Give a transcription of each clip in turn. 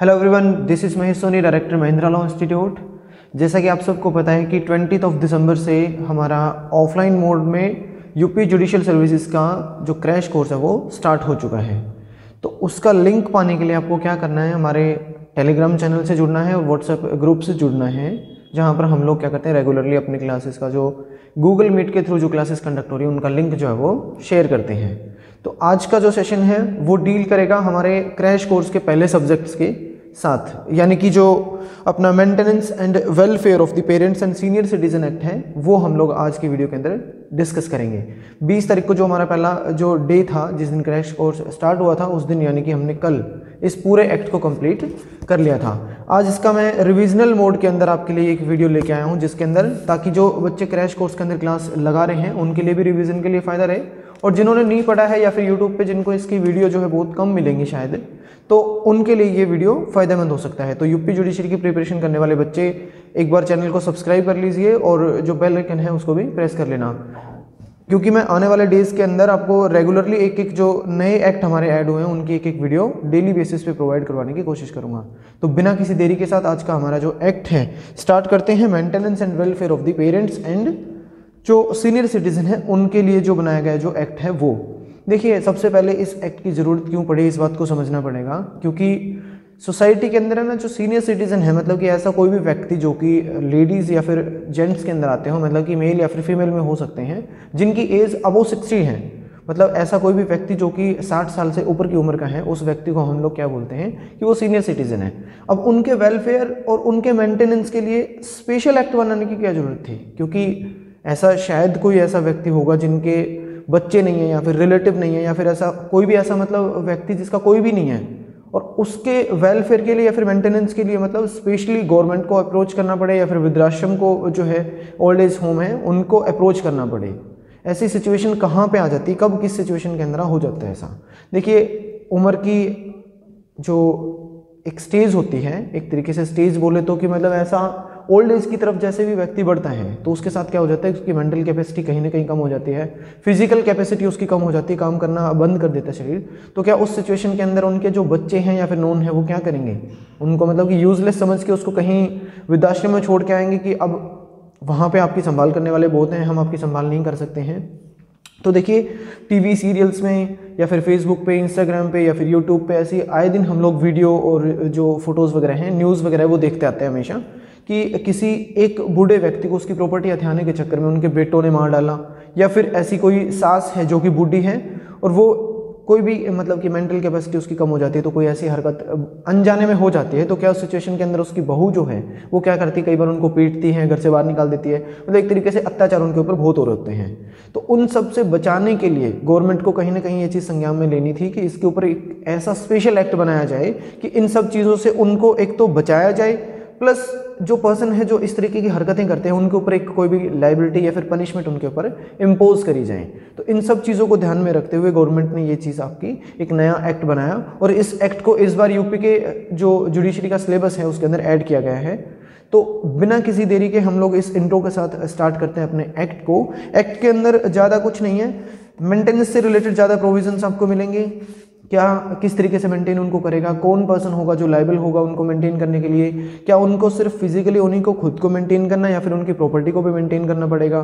Hello everyone, this is Mahesh Soni, director Mahindra law institute. जैसा कि आप सबको पता है कि 20 दिसंबर से हमारा ऑफलाइन मोड में यूपी जुडिशियल सर्विसेज का जो क्रैश कोर्स है वो स्टार्ट हो चुका है। तो उसका लिंक पाने के लिए आपको क्या करना है, हमारे टेलीग्राम चैनल से जुड़ना है और व्हाट्सएप ग्रुप से जुड़ना है, जहाँ पर हम लोग क्या करते हैं रेगुलरली अपने क्लासेस का जो गूगल मीट के थ्रू जो क्लासेस कंडक्ट हो रही है उनका लिंक जो है वो शेयर करते हैं। तो आज का जो सेशन है वो डील करेगा हमारे क्रैश कोर्स के पहले सब्जेक्ट्स के साथ, यानी कि जो अपना maintenance and welfare of the parents and senior citizen act है वो हम लोग आज की वीडियो के अंदर डिस्कस करेंगे। 20 तारीख को जो हमारा पहला जो डे था, जिस दिन क्रैश कोर्स स्टार्ट हुआ था, उस दिन यानी कि हमने कल इस पूरे एक्ट को कंप्लीट कर लिया था। आज इसका मैं रिविजनल मोड के अंदर आपके लिए एक वीडियो लेके आया हूँ, जिसके अंदर ताकि जो बच्चे क्रैश कोर्स के अंदर क्लास लगा रहे हैं उनके लिए भी रिविजन के लिए फ़ायदा रहे, और जिन्होंने नहीं पढ़ा है या फिर यूट्यूब पे जिनको इसकी वीडियो जो है बहुत कम मिलेंगी शायद, तो उनके लिए ये वीडियो फ़ायदेमंद हो सकता है। तो यूपी जुडिशरी की प्रिपरेशन करने वाले बच्चे एक बार चैनल को सब्सक्राइब कर लीजिए और जो बेल आइकन है उसको भी प्रेस कर लेना, क्योंकि मैं आने वाले डेज़ के अंदर आपको रेगुलरली एक जो नए एक्ट हमारे ऐड हुए हैं उनकी एक वीडियो डेली बेसिस पे प्रोवाइड करवाने की कोशिश करूंगा। तो बिना किसी देरी के साथ आज का हमारा जो एक्ट है स्टार्ट करते हैं। Maintenance and welfare of the parents and जो सीनियर सिटीजन है उनके लिए जो बनाया गया जो एक्ट है वो देखिए, सबसे पहले इस एक्ट की ज़रूरत क्यों पड़ी इस बात को समझना पड़ेगा, क्योंकि सोसाइटी के अंदर है ना जो सीनियर सिटीजन है, मतलब कि ऐसा कोई भी व्यक्ति जो कि लेडीज़ या फिर जेंट्स के अंदर आते हो, मतलब कि मेल या फिर फीमेल में हो सकते हैं, जिनकी एज अबव 60 है, मतलब ऐसा कोई भी व्यक्ति जो कि 60 साल से ऊपर की उम्र का है, उस व्यक्ति को हम लोग क्या बोलते हैं कि वो सीनियर सिटीजन है। अब उनके वेलफेयर और उनके मेंटेनेंस के लिए स्पेशल एक्ट बनाने की क्या ज़रूरत थी, क्योंकि ऐसा शायद कोई ऐसा व्यक्ति होगा जिनके बच्चे नहीं है या फिर रिलेटिव नहीं है या फिर ऐसा कोई भी ऐसा मतलब व्यक्ति जिसका कोई भी नहीं है, और उसके वेलफेयर के लिए या फिर मेंटेनेंस के लिए मतलब स्पेशली गवर्नमेंट को अप्रोच करना पड़े या फिर वृद्धाश्रम को जो है ओल्ड एज होम है उनको अप्रोच करना पड़े। ऐसी सिचुएशन कहाँ पे आ जाती है, कब किस सिचुएशन के अंदर हो जाता है ऐसा। देखिए, उम्र की जो एक स्टेज होती है, एक तरीके से स्टेज बोले तो कि मतलब ऐसा ओल्ड एज की तरफ जैसे भी व्यक्ति बढ़ता है तो उसके साथ क्या हो जाता है, उसकी मेंटल कैपेसिटी कहीं ना कहीं कम हो जाती है, फिजिकल कैपेसिटी उसकी कम हो जाती है, काम करना बंद कर देता है शरीर। तो क्या उस सिचुएशन के अंदर उनके जो बच्चे हैं या फिर नोन है वो क्या करेंगे, उनको मतलब कि यूजलेस समझ के उसको कहीं वृद्धाश्रम में छोड़ के आएंगे कि अब वहाँ पर आपकी संभाल करने वाले बहुत हैं, हम आपकी संभाल नहीं कर सकते हैं। तो देखिए, टीवी सीरियल्स में या फिर फेसबुक पे, इंस्टाग्राम पे या फिर यूट्यूब पे ऐसी आए दिन हम लोग वीडियो और जो फोटोज़ वगैरह हैं, न्यूज़ वगैरह वो देखते आते हैं हमेशा, कि किसी एक बूढ़े व्यक्ति को उसकी प्रॉपर्टी हथियाने के चक्कर में उनके बेटों ने मार डाला, या फिर ऐसी कोई सास है जो कि बूढ़ी है और वो कोई भी मतलब कि मेंटल कैपेसिटी उसकी कम हो जाती है, तो कोई ऐसी हरकत अनजाने में हो जाती है, तो क्या उस सिचुएशन के अंदर उसकी बहू जो है वो क्या करती है, कई बार उनको पीटती है, घर से बाहर निकाल देती है, मतलब एक तरीके से अत्याचार उनके ऊपर बहुत हो रहे होते हैं। तो उन सब से बचाने के लिए गवर्नमेंट को कहीं ना कहीं ये चीज़ संज्ञान में लेनी थी कि इसके ऊपर एक ऐसा स्पेशल एक्ट बनाया जाए कि इन सब चीज़ों से उनको एक तो बचाया जाए, प्लस जो पर्सन है जो इस तरीके की हरकतें करते हैं उनके ऊपर एक कोई भी लाइबिलिटी या फिर पनिशमेंट उनके ऊपर इम्पोज करी जाए। तो इन सब चीज़ों को ध्यान में रखते हुए गवर्नमेंट ने ये चीज़ आपकी एक नया एक्ट बनाया, और इस एक्ट को इस बार यूपी के जो जुडिशरी का सिलेबस है उसके अंदर ऐड किया गया है। तो बिना किसी देरी के हम लोग इस इंट्रो के साथ स्टार्ट करते हैं अपने एक्ट को। एक्ट के अंदर ज़्यादा कुछ नहीं है, मेंटेनेंस से रिलेटेड ज़्यादा प्रोविजंस आपको मिलेंगे, क्या किस तरीके से मेंटेन उनको करेगा, कौन पर्सन होगा जो लायबल होगा उनको मेंटेन करने के लिए, क्या उनको सिर्फ फिजिकली उन्हीं को खुद को मेंटेन करना या फिर उनकी प्रॉपर्टी को भी मेंटेन करना पड़ेगा,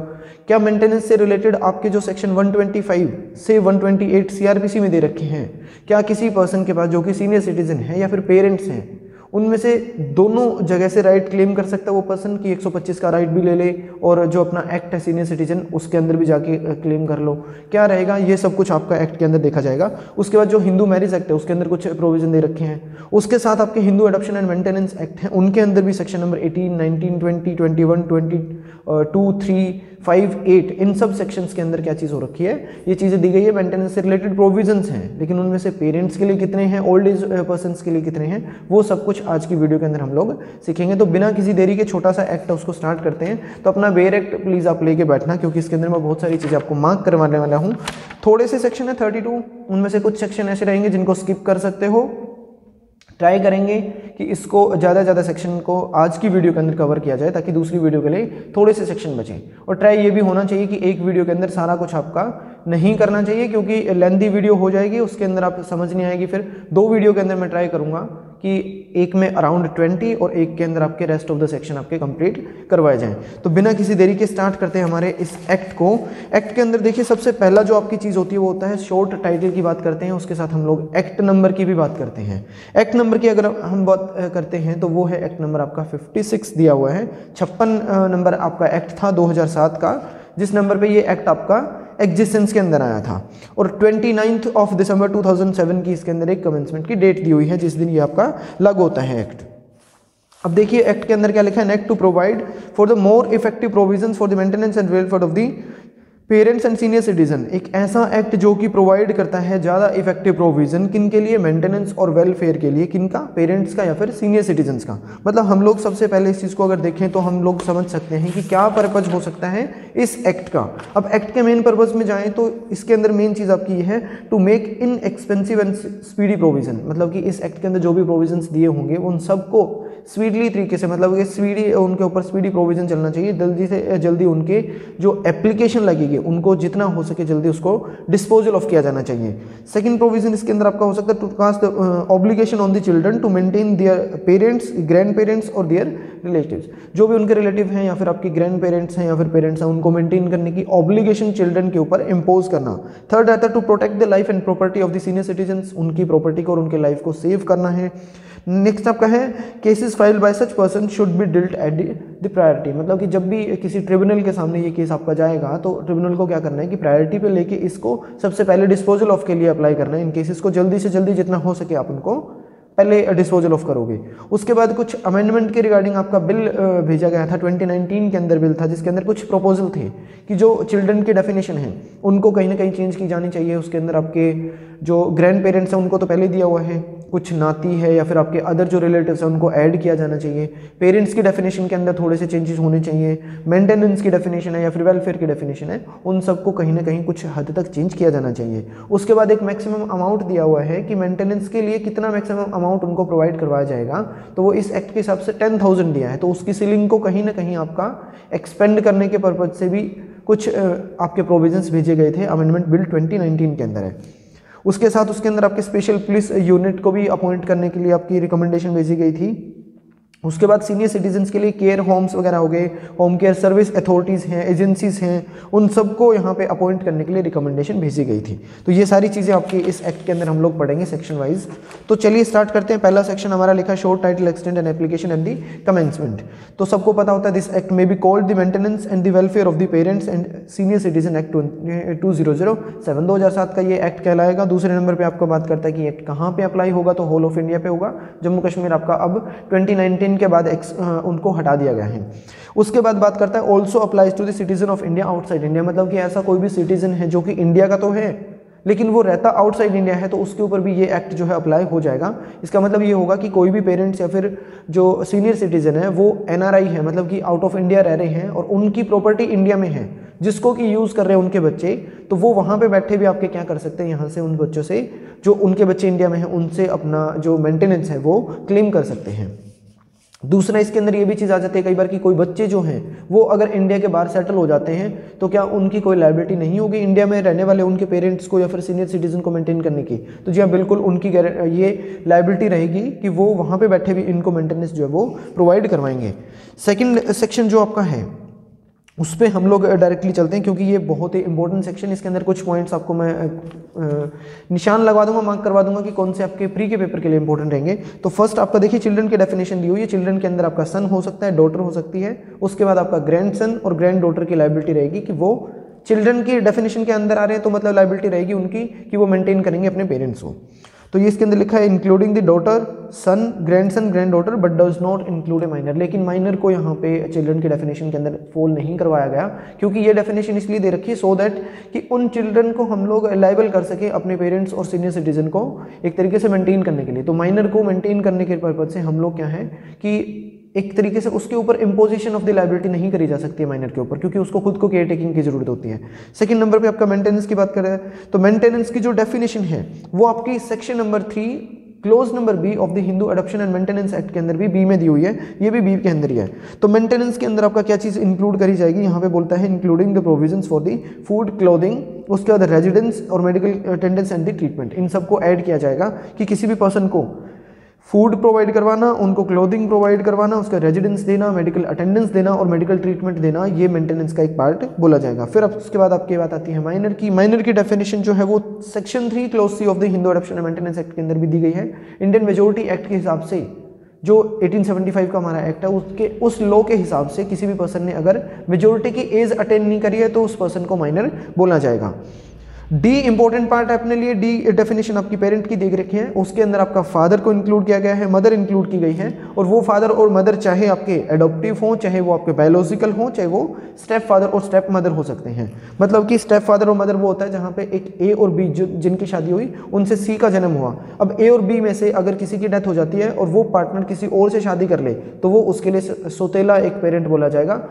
क्या मेंटेनेंस से रिलेटेड आपके जो सेक्शन 125 से 128 सीआरपीसी में दे रखे हैं, क्या किसी पर्सन के पास जो कि सीनियर सिटीजन है या फिर पेरेंट्स हैं उनमें से दोनों जगह से राइट क्लेम कर सकता है वो पर्सन की 125 का राइट भी ले ले, और जो अपना एक्ट है सीनियर सिटीजन उसके अंदर भी जाके क्लेम कर लो, क्या रहेगा, ये सब कुछ आपका एक्ट के अंदर देखा जाएगा। उसके बाद जो हिंदू मैरिज एक्ट है उसके अंदर कुछ प्रोविजन दे रखे हैं, उसके साथ आपके Hindu adoption and maintenance act हैं उनके अंदर भी सेक्शन नंबर 18, 19, 20, 21, 22, 3, 5, 8 इन सब सेक्शंस के अंदर क्या चीज़ हो रखी है, ये चीज़ें दी गई है। मेंटेनेंस से रिलेटेड प्रोविजंस हैं, लेकिन उनमें से पेरेंट्स के लिए कितने हैं, ओल्ड एज पर्सन्स के लिए कितने हैं, वो सब कुछ आज की वीडियो के अंदर हम लोग सीखेंगे। तो बिना किसी देरी के छोटा सा एक्ट है उसको स्टार्ट करते हैं। तो अपना बेयर एक्ट प्लीज़ आप लेके बैठना, क्योंकि इसके अंदर मैं बहुत सारी चीज़ें आपको मार्क करवाने वाला हूँ। थोड़े से सेक्शन है 32, उनमें से कुछ सेक्शन ऐसे रहेंगे जिनको स्किप कर सकते हो। ट्राई करेंगे कि इसको ज़्यादा सेक्शन को आज की वीडियो के अंदर कवर किया जाए ताकि दूसरी वीडियो के लिए थोड़े से सेक्शन बचें। और ट्राई ये भी होना चाहिए कि एक वीडियो के अंदर सारा कुछ आपका नहीं करना चाहिए, क्योंकि लेंथी वीडियो हो जाएगी, उसके अंदर आप समझ नहीं आएगी। फिर 2 वीडियो के अंदर मैं ट्राई करूँगा कि एक में अराउंड 20 और एक के अंदर आपके रेस्ट ऑफ द सेक्शन आपके कंप्लीट करवाए जाएं। तो बिना किसी देरी के स्टार्ट करते हैं हमारे इस एक्ट को। एक्ट के अंदर देखिए सबसे पहला जो आपकी चीज़ होती है वो होता है शॉर्ट टाइटल की बात करते हैं, उसके साथ हम लोग एक्ट नंबर की भी बात करते हैं। एक्ट नंबर की अगर हम बात करते हैं तो वो है एक्ट नंबर आपका 56 दिया हुआ है। 56 नंबर आपका एक्ट था 2007 का, जिस नंबर पे ये एक्ट आपका एग्जिस्टेंस के अंदर आया था। और 29 ऑफ दिसंबर 2007 की इसके अंदर एक कमेंसमेंट की डेट दी हुई है जिस दिन ये आपका लागू होता है एक्ट। अब देखिए एक्ट के अंदर क्या लिखा है, act to provide for the more effective provisions for the maintenance and welfare of the parents and senior citizen. एक ऐसा एक्ट जो कि प्रोवाइड करता है ज़्यादा इफेक्टिव प्रोविजन किन के लिए, मेंटेनेंस और वेलफेयर के लिए, किनका, पेरेंट्स का या फिर सीनियर सिटीजन्स का। मतलब हम लोग सबसे पहले इस चीज़ को अगर देखें तो हम लोग समझ सकते हैं कि क्या पर्पज हो सकता है इस एक्ट का। अब एक्ट के मेन पर्पज में जाएं तो इसके अंदर मेन चीज़ आपकी ये है to make inexpensive and speedy provision. मतलब कि इस एक्ट के अंदर जो भी प्रोविजंस दिए होंगे उन सबको स्पीडली तरीके से, मतलब कि स्पीडी उनके ऊपर स्पीडी प्रोविजन चलना चाहिए, जल्दी से जल्दी उनके जो एप्लीकेशन लगेगी उनको जितना हो सके जल्दी उसको डिस्पोजल ऑफ किया जाना चाहिए। सेकंड प्रोविजन इसके अंदर आपका हो सकता है to cast obligation on the children to maintain their parents, grandparents और देयर रिलेटिव्स। जो भी उनके रिलेटिव हैं या फिर आपके ग्रैंड पेरेंट्स हैं या फिर पेरेंट्स हैं उनको मेंटेन करने की ऑब्लिगेशन चिल्ड्रन के ऊपर इम्पोज करना। थर्ड आता है to protect the life and property of the senior citizens, उनकी प्रॉपर्टी को और उनके लाइफ को सेव करना है। नेक्स्ट आपका है cases filed by such person should be dealt at the priority. मतलब कि जब भी किसी ट्रिब्यूनल के सामने ये केस आपका जाएगा तो ट्रिब्यूनल को क्या करना है कि प्रायोरिटी पे लेके इसको सबसे पहले डिस्पोजल ऑफ के लिए अप्लाई करना है। इन केसेस को जल्दी से जल्दी जितना हो सके आप उनको पहले डिस्पोजल ऑफ करोगे। उसके बाद कुछ अमेंडमेंट के रिगार्डिंग आपका बिल भेजा गया था 2019 के अंदर बिल था जिसके अंदर कुछ प्रपोजल थे कि जो चिल्ड्रन की डेफिनेशन है उनको कहीं ना कहीं चेंज की जानी चाहिए। उसके अंदर आपके जो ग्रैंड पेरेंट्स हैं उनको तो पहले दिया हुआ है, कुछ नाती है या फिर आपके अदर जो रिलेटिव्स हैं उनको ऐड किया जाना चाहिए। पेरेंट्स की डेफिनेशन के अंदर थोड़े से चेंजेस होने चाहिए। मेंटेनेंस की डेफिनेशन है या फिर वेलफेयर की डेफिनेशन है उन सबको कहीं ना कहीं कुछ हद तक चेंज किया जाना चाहिए। उसके बाद एक मैक्सिमम अमाउंट दिया हुआ है कि मेंटेनेंस के लिए कितना मैक्सिमम अमाउंट उनको प्रोवाइड करवाया जाएगा, तो वो इस एक्ट के हिसाब से 10,000 दिया है। तो उसकी सीलिंग को कहीं ना कहीं आपका एक्सपेंड करने के पर्पज से भी कुछ आपके प्रोविजंस भेजे गए थे, अमेंडमेंट बिल 2019 के अंदर है। उसके साथ उसके अंदर आपके स्पेशल पुलिस यूनिट को भी अपॉइंट करने के लिए आपकी रिकमेंडेशन भेजी गई थी। उसके बाद सीनियर सिटीजन्स के लिए केयर होम्स वगैरह हो गए, होम केयर सर्विस अथॉरिटीज़ हैं, एजेंसीज हैं, उन सबको यहाँ पे अपॉइंट करने के लिए रिकमेंडेशन भेजी गई थी। तो ये सारी चीज़ें आपकी इस एक्ट के अंदर हम लोग पढ़ेंगे सेक्शन वाइज। तो चलिए स्टार्ट करते हैं। पहला सेक्शन हमारा लिखा short title extend and application and the commencement. तो सबको पता होता है दिस एक्ट में be called the maintenance and the welfare of the parents and senior citizen act 2007 का ये एक्ट कहलाएगा। दूसरे नंबर पर आपको बात करता है कि एक्ट कहाँ पर अप्लाई होगा, तो होल ऑफ इंडिया पे होगा। जम्मू कश्मीर आपका अब 2019 के बाद उनको हटा दिया गया है। उसके बाद बात करता है also applies to the citizen of India outside India. मतलब कि ऐसा कोई भी सिटीजन है जो कि इंडिया का तो है लेकिन वो रहता आउटसाइड इंडिया है तो उसके ऊपर भी ये एक्ट जो है अप्लाई हो जाएगा। इसका मतलब ये होगा कि कोई भी पेरेंट्स या फिर जो सीनियर सिटीजन है वो NRI है, मतलब कि आउट ऑफ इंडिया रह रहे हैं और उनकी प्रॉपर्टी इंडिया में है जिसको कि यूज़ कर रहे हैं उनके बच्चे, तो वो वहाँ पे बैठे भी आपके क्या कर सकते हैं, यहाँ से उन बच्चों से जो उनके बच्चे इंडिया में हैं उनसे अपना जो मेंटेनेंस है वो क्लेम कर सकते हैं। दूसरा इसके अंदर ये भी चीज़ आ जाती है कई बार कि कोई बच्चे जो हैं वो अगर इंडिया के बाहर सेटल हो जाते हैं तो क्या उनकी कोई लायबिलिटी नहीं होगी इंडिया में रहने वाले उनके पेरेंट्स को या फिर सीनियर सिटीजन को मेंटेन करने की। तो जी हाँ, बिल्कुल उनकी ये लायबिलिटी रहेगी कि वो वहाँ पे बैठे भी इनको मेंटेनेंस जो है वो प्रोवाइड करवाएंगे। सेकेंड सेक्शन जो आपका है उस पर हम लोग डायरेक्टली चलते हैं क्योंकि ये बहुत ही इंपॉर्टेंट सेक्शन। इसके अंदर कुछ पॉइंट्स आपको मैं निशान लगवा दूंगा, मार्क करवा दूंगा कि कौन से आपके प्री के पेपर के लिए इंपॉर्टेंट रहेंगे। तो फर्स्ट आपका देखिए चिल्ड्रन की डेफिनेशन दी हुई है। चिल्ड्रन के अंदर आपका सन हो सकता है, डॉटर हो सकती है। उसके बाद आपका ग्रैंड सन और ग्रैंड डॉटर की लायबिलिटी रहेगी कि वो चिल्ड्रन की डेफिनेशन के अंदर आ रहे हैं तो मतलब लायबिलिटी रहेगी उनकी कि वो मेंटेन करेंगे अपने पेरेंट्स को। तो ये इसके अंदर लिखा है including the daughter, son, granddaughter but does not include a minor. लेकिन माइनर को यहाँ पे चिल्ड्रन की डेफिनेशन के अंदर फॉल नहीं करवाया गया क्योंकि ये डेफिनेशन इसलिए दे रखी है सो दैट कि उन चिल्ड्रन को हम लोग लाइबल कर सके अपने पेरेंट्स और सीनियर सिटीजन को एक तरीके से मेंटेन करने के लिए। तो माइनर को मेंटेन करने के पर्पज से हम लोग क्या है कि एक तरीके से उसके ऊपर इम्पोजिशन ऑफ द लायबिलिटी नहीं करी जा सकती है माइनर के ऊपर क्योंकि उसको खुद को केयर टेकिंग की जरूरत होती है। सेकंड नंबर पे आपका मेंटेनेंस की बात करें तो मेंटेनेंस की जो डेफिनेशन है वो आपकी section number 3 clause number B of the Hindu adoption and maintenance act के अंदर भी बी में दी हुई है, ये भी बी के अंदर ही है। तो मेंटेनेंस के अंदर आपका क्या चीज़ इंक्लूड करी जाएगी, यहाँ पे बोलता है including the provisions for the food, clothing, उसके बाद रेजिडेंस और medical attendance and the treatment. इन सबको ऐड किया जाएगा कि किसी भी पर्सन को फूड प्रोवाइड करवाना, उनको क्लोथिंग प्रोवाइड करवाना, उसका रेजिडेंस देना, मेडिकल अटेंडेंस देना और मेडिकल ट्रीटमेंट देना, ये मेंटेनेंस का एक पार्ट बोला जाएगा। फिर अब उसके बाद आपकी बात आती है माइनर की। माइनर की डेफिनेशन जो है वो section 3 clause C of the Hindu adoption and maintenance act के अंदर भी दी गई है। इंडियन मेजोरिटी एक्ट के हिसाब से जो 1875 का हमारा एक्ट है उसके उस लॉ के हिसाब से किसी भी पर्सन ने अगर मेजोरिटी की एज अटेन नहीं करी है तो उस पर्सन को माइनर बोला जाएगा। डी इंपॉर्टेंट पार्ट है अपने लिए। डी डेफिनेशन आपकी पेरेंट की देख रखी है, उसके अंदर आपका फादर को इंक्लूड किया गया है, मदर इंक्लूड की गई है, और वो फादर और मदर चाहे आपके एडॉप्टिव हों, चाहे वो आपके बायोलॉजिकल हों, चाहे वो स्टेप फादर और स्टेप मदर हो सकते हैं। मतलब कि स्टेप फादर और मदर वो होता है जहाँ पे एक ए और बी जिनकी शादी हुई उनसे सी का जन्म हुआ। अब ए और बी में से अगर किसी की डेथ हो जाती है और वो पार्टनर किसी और से शादी कर ले तो वो उसके लिए सौतेला एक पेरेंट बोला जाएगा,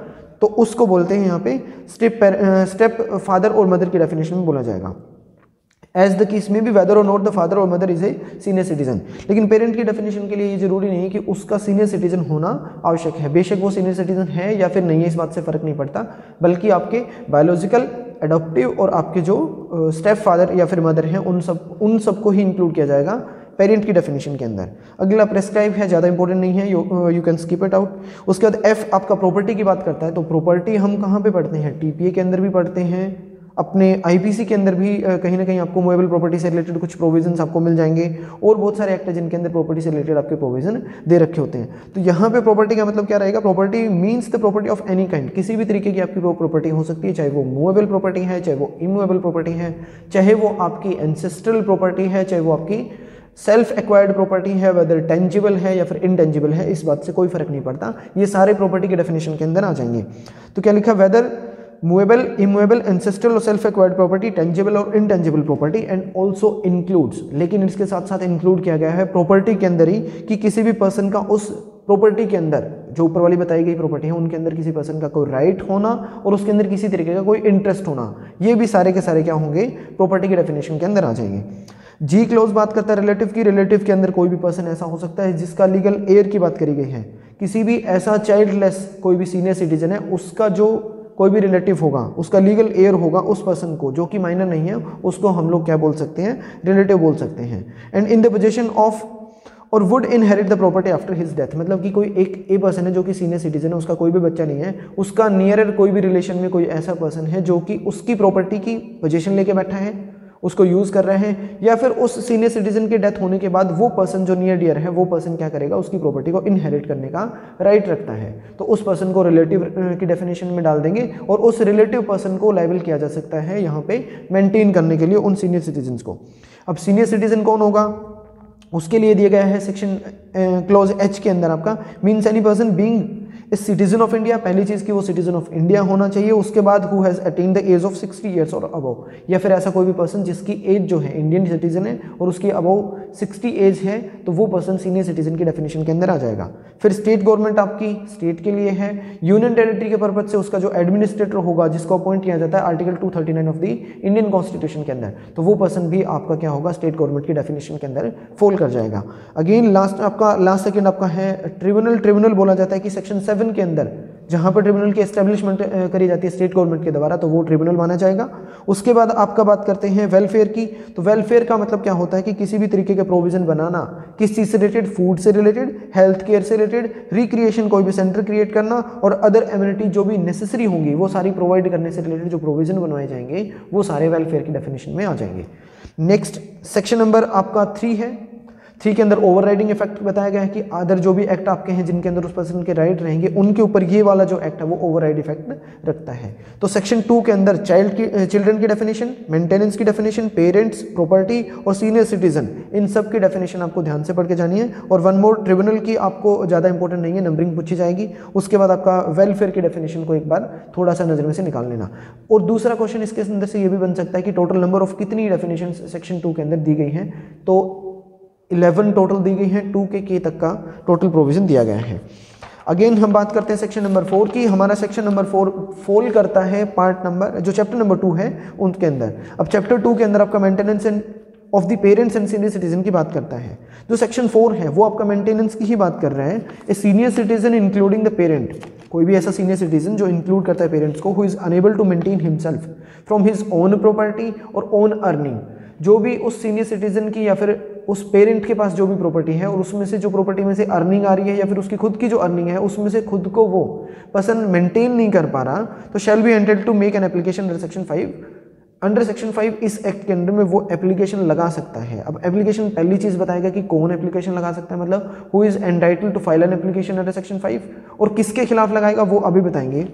तो उसको बोलते हैं यहाँ पे स्टेप फादर और मदर की डेफिनेशन में बोला जाएगा। एज द केस में भी वेदर और नॉट द फादर और mother is a senior citizen. लेकिन पेरेंट की डेफिनेशन के लिए ये जरूरी नहीं है कि उसका सीनियर सिटीजन होना आवश्यक है, बेशक वो सीनियर सिटीजन है या फिर नहीं है, इस बात से फर्क नहीं पड़ता, बल्कि आपके बायोलॉजिकल, एडॉप्टिव और आपके जो स्टेप फादर या फिर मदर हैं उन सबको ही इंक्लूड किया जाएगा पेरेंट की डेफिनेशन के अंदर। अगला प्रेस्क्राइब है, ज़्यादा इंपॉर्टेंट नहीं है, you can skip it out. उसके बाद एफ आपका प्रॉपर्टी की बात करता है। तो प्रॉपर्टी हम कहाँ पे पढ़ते हैं? टीपीए के अंदर भी पढ़ते हैं, अपने आईपीसी के अंदर भी कहीं ना कहीं आपको मूवेबल प्रॉपर्टी से रिलेटेड कुछ प्रोविजंस आपको मिल जाएंगे, और बहुत सारे एक्ट है जिनके अंदर प्रॉपर्टी से रिलेटेड आपके प्रोविजन दे रखे होते हैं। तो यहाँ पे प्रॉपर्टी का मतलब क्या रहेगा? Property means the property of any kind, किसी भी तरीके की आपकी वो प्रॉपर्टी हो सकती है, चाहे वो मूवेबल प्रॉपर्टी है, चाहे वो इमूवेबल प्रॉपर्टी है, चाहे वो आपकी एंसेस्ट्रल प्रॉपर्टी है, चाहे वो आपकी सेल्फ एक्वायर्ड प्रॉपर्टी है, वेदर टेंजिबल है या फिर इनटेंजिबल है, इस बात से कोई फर्क नहीं पड़ता, ये सारे प्रॉपर्टी के डेफिनेशन के अंदर आ जाएंगे। तो क्या लिखा? वेदर मूवेबल, इमूवेबल, एंसेस्ट्रल और सेल्फ एक्वायर्ड प्रॉपर्टी, टेंजिबल और intangible property, and also includes, लेकिन इसके साथ साथ इंक्लूड किया गया है प्रॉपर्टी के अंदर ही कि किसी भी पर्सन का उस प्रॉपर्टी के अंदर, जो ऊपर वाली बताई गई प्रॉपर्टी है उनके अंदर किसी पर्सन का कोई राइट होना और उसके अंदर किसी तरीके का कोई इंटरेस्ट होना, ये भी सारे के सारे क्या होंगे? प्रॉपर्टी के डेफिनेशन के अंदर आ जाएंगे। जी क्लोज बात करता है रिलेटिव की। रिलेटिव के अंदर कोई भी पर्सन ऐसा हो सकता है जिसका लीगल एयर की बात करी गई है, किसी भी ऐसा चाइल्डलेस कोई भी सीनियर सिटीजन है उसका जो कोई भी रिलेटिव होगा, उसका लीगल एयर होगा उस पर्सन को, जो कि माइनर नहीं है, उसको हम लोग क्या बोल सकते हैं? रिलेटिव बोल सकते हैं। And in the position of और would inherit the property after his death, मतलब कि कोई एक ए पर्सन है जो कि सीनियर सिटीजन है, उसका कोई भी बच्चा नहीं है, उसका नियरर कोई भी रिलेशन में कोई ऐसा पर्सन है जो कि उसकी प्रॉपर्टी की पोजीशन लेके बैठा है, उसको यूज कर रहे हैं, या फिर उस सीनियर सिटीजन के डेथ होने के बाद वो पर्सन जो नियर डियर है वो पर्सन क्या करेगा? उसकी प्रॉपर्टी को इनहेरिट करने का राइट रखता है, तो उस पर्सन को रिलेटिव की डेफिनेशन में डाल देंगे, और उस रिलेटिव पर्सन को लायबल किया जा सकता है यहाँ पे मेंटेन करने के लिए उन सीनियर सिटीजन को। अब सीनियर सिटीजन कौन होगा? उसके लिए दिया गया है सेक्शन क्लॉज एच के अंदर आपका means any person being a citizen of India. पहली चीज की वो सिटीजन ऑफ इंडिया होना चाहिए, उसके बाद who has attained the age of 60 years और अबव, या फिर ऐसा कोई भी पर्सन जिसकी एज जो है इंडियन सिटीजन है और उसकी अबव 60 एज है, तो वो पर्सन सीनियर सिटीजन की डेफिनेशन के अंदर आ जाएगा। फिर स्टेट गवर्नमेंट आपकी स्टेट के लिए है, यूनियन टेरिटरी के पर्पज से उसका जो एडमिनिस्ट्रेटर होगा जिसको अपॉइंट किया जाता है article 239 of the Indian constitution के अंदर, तो वो पर्सन भी आपका क्या होगा? स्टेट गवर्नमेंट की डेफिनेशन के अंदर फॉल कर जाएगा। अगेन लास्ट सेकंड आपका है ट्रिब्यूनल। ट्रिब्यूनल बोला जाता है कि सेक्शन 7 के अंदर जहां पर ट्रिब्यूनल की एस्टेब्लिशमेंट करी जाती है स्टेट गवर्नमेंट के द्वारा, तो वो ट्रिब्यूनल माना जाएगा। उसके बाद आपका बात करते हैं वेलफेयर की। तो वेलफेयर का मतलब क्या होता है कि किसी भी तरीके के प्रोविजन बनाना, किस चीज से रिलेटेड? फूड से रिलेटेड, हेल्थ केयर से रिलेटेड, रिक्रिएशन कोई भी सेंटर क्रिएट करना, और अदर एमिनिटी जो भी नेसेसरी होंगी वो सारी प्रोवाइड करने से रिलेटेड जो प्रोविजन बनवाए जाएंगे वो सारे वेलफेयर की डेफिनेशन में आ जाएंगे। नेक्स्ट सेक्शन नंबर आपका 3 है। 3 के अंदर ओवरराइडिंग इफेक्ट बताया गया है कि अदर जो भी एक्ट आपके हैं जिनके अंदर उस पर्सन के राइट रहेंगे उनके ऊपर ये वाला जो एक्ट है वो ओवरराइड इफेक्ट रखता है। तो सेक्शन 2 के अंदर चिल्ड्रन की डेफिनेशन, मेंटेनेंस की डेफिनेशन, पेरेंट्स, प्रॉपर्टी और सीनियर सिटीजन, इन सब की डेफिनेशन आपको ध्यान से पढ़ के जानी है। और वन मोर, ट्रिब्यूनल की आपको ज़्यादा इंपॉर्टेंट नहीं है, नंबरिंग पूछी जाएगी। उसके बाद आपका वेलफेयर की डेफिनेशन को एक बार थोड़ा सा नजर में से निकाल लेना। और दूसरा क्वेश्चन इसके अंदर से ये भी बन सकता है कि टोटल नंबर ऑफ कितनी डेफिनेशन सेक्शन 2 के अंदर दी गई हैं, तो 11 टोटल दी गई हैं, 2 के तक का टोटल प्रोविजन दिया गया है। अगेन हम बात करते हैं सेक्शन नंबर 4 की। हमारा सेक्शन नंबर 4 फॉल करता है पार्ट नंबर जो चैप्टर नंबर 2 है उनके अंदर। अब चैप्टर 2 के अंदर आपका maintenance end of the parents and senior citizen की बात करता है। जो सेक्शन 4 है वो आपका मेंटेनेंस की ही बात कर रहे हैं। ए senior citizen including the parent, कोई भी ऐसा सीनियर सिटीजन जो इंक्लूड करता है पेरेंट्स को, who is unable to maintain himself from his own property और ओन अर्निंग, जो भी उस सीनियर सिटीजन की या फिर उस पेरेंट के पास जो भी प्रॉपर्टी है और उसमें से जो प्रॉपर्टी में से अर्निंग आ रही है या फिर उसकी खुद की जो अर्निंग है उसमें से खुद को वो पर्सन मेंटेन नहीं कर पा रहा, तो shall be entitled to make an application under section 5। Under section 5 इस एक्ट के अंडर में वो एप्लीकेशन लगा सकता है। अब एप्लीकेशन पहली चीज बताएगा कि कौन एप्लीकेशन लगा सकता है, मतलब who is entitled to file an application under section 5, और किसके खिलाफ लगाएगा वो अभी बताएंगे।